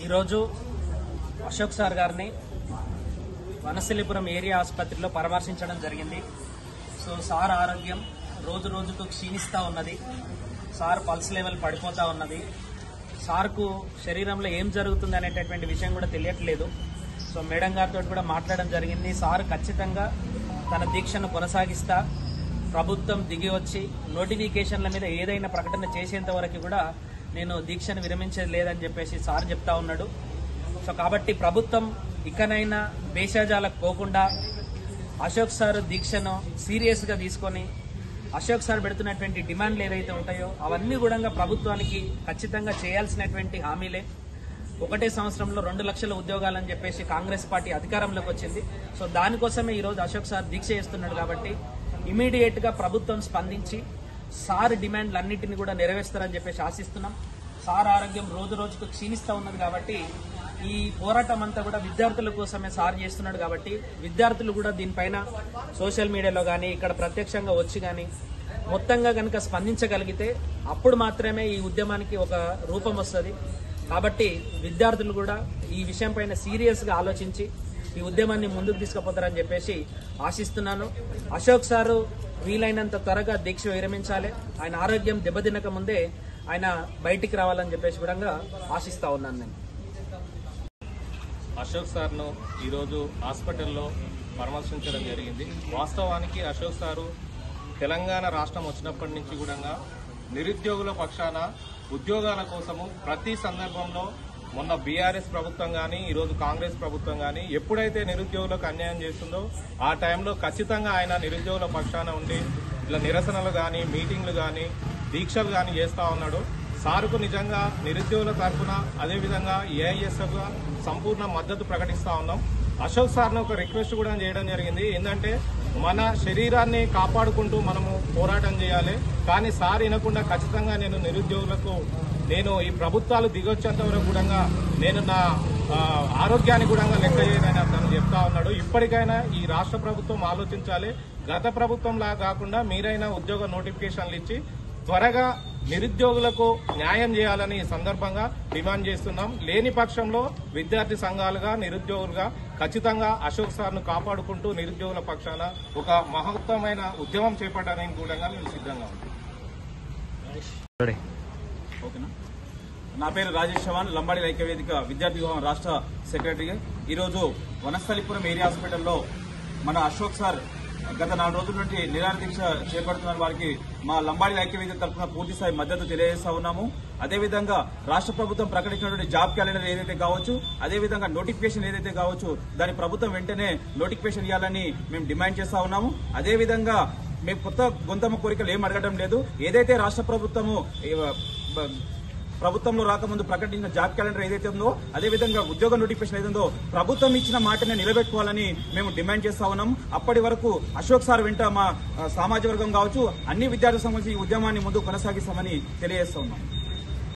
ఈరోజు అశోక్ సార్ గారిని వనస్థలిపురం ఏరియా ఆసుపత్రిలో పరామర్శించడం జరిగింది. సో సార్ ఆరోగ్యం రోజు రోజుకు క్షీణిస్తూ ఉన్నది. సార్ పల్స్ లెవెల్ పడిపోతూ ఉన్నది. సార్కు శరీరంలో ఏం జరుగుతుంది అనేటటువంటి విషయం కూడా తెలియట్లేదు. సో మేడం గారితో కూడా మాట్లాడడం జరిగింది. సార్ ఖచ్చితంగా తన దీక్షను కొనసాగిస్తా, ప్రభుత్వం దిగి వచ్చి నోటిఫికేషన్ల మీద ఏదైనా ప్రకటన చేసేంత వరకు కూడా నేను దీక్షను విరమించేది లేదని చెప్పేసి సార్ చెప్తా ఉన్నాడు. సో కాబట్టి ప్రభుత్వం ఇకనైనా భేషజాలకు పోకుండా అశోక్ సార్ దీక్షను సీరియస్గా తీసుకొని అశోక్ సార్ పెడుతున్నటువంటి డిమాండ్లు ఏదైతే ఉంటాయో అవన్నీ కూడా ప్రభుత్వానికి ఖచ్చితంగా చేయాల్సినటువంటి హామీలే. ఒకటే సంవత్సరంలో 2 లక్షల ఉద్యోగాలని చెప్పేసి కాంగ్రెస్ పార్టీ అధికారంలోకి వచ్చింది. సో దానికోసమే ఈరోజు అశోక్ సార్ దీక్ష చేస్తున్నాడు. కాబట్టి ఇమీడియట్ గా ప్రభుత్వం స్పందించి సార్ డిమాండ్లన్నింటినీ కూడా నెరవేరుస్తారని చెప్పేసి ఆశిస్తున్నాం. సార్ ఆరోగ్యం రోజు రోజుకు క్షీణిస్తూ ఉన్నది. కాబట్టి ఈ పోరాటం అంతా కూడా విద్యార్థుల కోసమే సార్ చేస్తున్నాడు. కాబట్టి విద్యార్థులు కూడా దీనిపైన సోషల్ మీడియాలో కానీ ఇక్కడ ప్రత్యక్షంగా వచ్చి కానీ మొత్తంగా కనుక స్పందించగలిగితే అప్పుడు మాత్రమే ఈ ఉద్యమానికి ఒక రూపం వస్తుంది. కాబట్టి విద్యార్థులు కూడా ఈ విషయం పైన సీరియస్ గా ఆలోచించి ఈ ఉద్యమాన్ని ముందుకు తీసుకుపోతారని చెప్పేసి ఆశిస్తున్నాను. అశోక్ సారు వీలైనంత త్వరగా దీక్ష విరమించాలి. ఆయన ఆరోగ్యం దెబ్బతినక ముందే ఆయన బయటికి రావాలని చెప్పేసి కూడా ఆశిస్తా ఉన్నాను. నేను అశోక్ సార్ను ఈరోజు హాస్పిటల్లో పరామర్శించడం జరిగింది. వాస్తవానికి అశోక్ సారు తెలంగాణ రాష్ట్రం వచ్చినప్పటి నుంచి కూడా నిరుద్యోగుల పక్షాన ఉద్యోగాల కోసము ప్రతి సందర్భంలో మొన్న బీఆర్ఎస్ ప్రభుత్వం కానీ ఈరోజు కాంగ్రెస్ ప్రభుత్వం కానీ ఎప్పుడైతే నిరుద్యోగులకు అన్యాయం చేస్తుందో ఆ టైంలో ఖచ్చితంగా ఆయన నిరుద్యోగుల పక్షాన ఉండి ఇలా నిరసనలు కానీ మీటింగ్లు కానీ దీక్షలు కానీ చేస్తూ ఉన్నాడు. సారుకు నిజంగా నిరుద్యోగుల తరఫున అదేవిధంగా ఏఐఎస్ఎఫ్ సంపూర్ణ మద్దతు ప్రకటిస్తూ ఉన్నాం. అశోక్ సార్ను ఒక రిక్వెస్ట్ కూడా చేయడం జరిగింది. ఏంటంటే మన శరీరాన్ని కాపాడుకుంటూ మనము పోరాటం చేయాలి. కానీ సార్ వినకుండా ఖచ్చితంగా నేను నిరుద్యోగులకు నేను ఈ ప్రభుత్వాలు దిగొచ్చేంత వరకు కూడా నేను నా ఆరోగ్యాన్ని కూడా లెక్క చేయనని అతను చెప్తా ఉన్నాడు. ఇప్పటికైనా ఈ రాష్ట్ర ప్రభుత్వం ఆలోచించాలి. గత ప్రభుత్వంలా కాకుండా మీరైనా ఉద్యోగ నోటిఫికేషన్లు ఇచ్చి త్వరగా నిరుద్యోగులకు న్యాయం చేయాలని ఈ సందర్భంగా డిమాండ్ చేస్తున్నాం. లేని పక్షంలో విద్యార్థి సంఘాలుగా నిరుద్యోగులుగా ఖచ్చితంగా అశోక్ సార్ను కాపాడుకుంటూ నిరుద్యోగుల పక్షాన ఒక మహత్తరమైన ఉద్యమం చేపట్టడానికి కూడా మేము సిద్ధంగా ఉన్నాం. ఓకేనా. నా పేరు రాజేష్ చవాన్, లంబాడి ఐక్యవేదిక విద్యార్థి విభాగం రాష్ట్ర సెక్రటరీగా. ఈరోజు వనస్థలిపురం ఏరియా హాస్పిటల్లో మన అశోక్ సార్ గత 4 రోజుల నుండి నిరాహార దీక్ష చేపడుతున్న వారికి మా లంబాడి ఐక్యవేదిక తరఫున పూర్తిస్థాయి మద్దతు తెలియజేస్తా ఉన్నాము. అదేవిధంగా రాష్ట్ర ప్రభుత్వం ప్రకటించినటువంటి జాబ్ క్యాలెండర్ ఏదైతే కావచ్చు, అదేవిధంగా నోటిఫికేషన్ ఏదైతే కావచ్చు, దాని ప్రభుత్వం వెంటనే నోటిఫికేషన్ ఇవ్వాలని మేము డిమాండ్ చేస్తా ఉన్నాము. అదేవిధంగా మేము కొత్త గొంతమ్మ కోరికలు ఏం అడగడం లేదు. ఏదైతే రాష్ట్ర ప్రభుత్వంలో రాకముందు ప్రకటించిన జాబ్ క్యాలెండర్ ఏదైతే ఉందో, అదేవిధంగా ఉద్యోగ నోటిఫికేషన్ ఏదైందో ప్రభుత్వం ఇచ్చిన మాటనే నిలబెట్టుకోవాలని మేము డిమాండ్ చేస్తా ఉన్నాం. అప్పటి వరకు అశోక్ సార్ వెంట మా సామాజిక వర్గం కావచ్చు అన్ని విద్యార్థులకు సంబంధించి ఈ ఉద్యమాన్ని ముందు కొనసాగిస్తామని తెలియజేస్తా ఉన్నాం.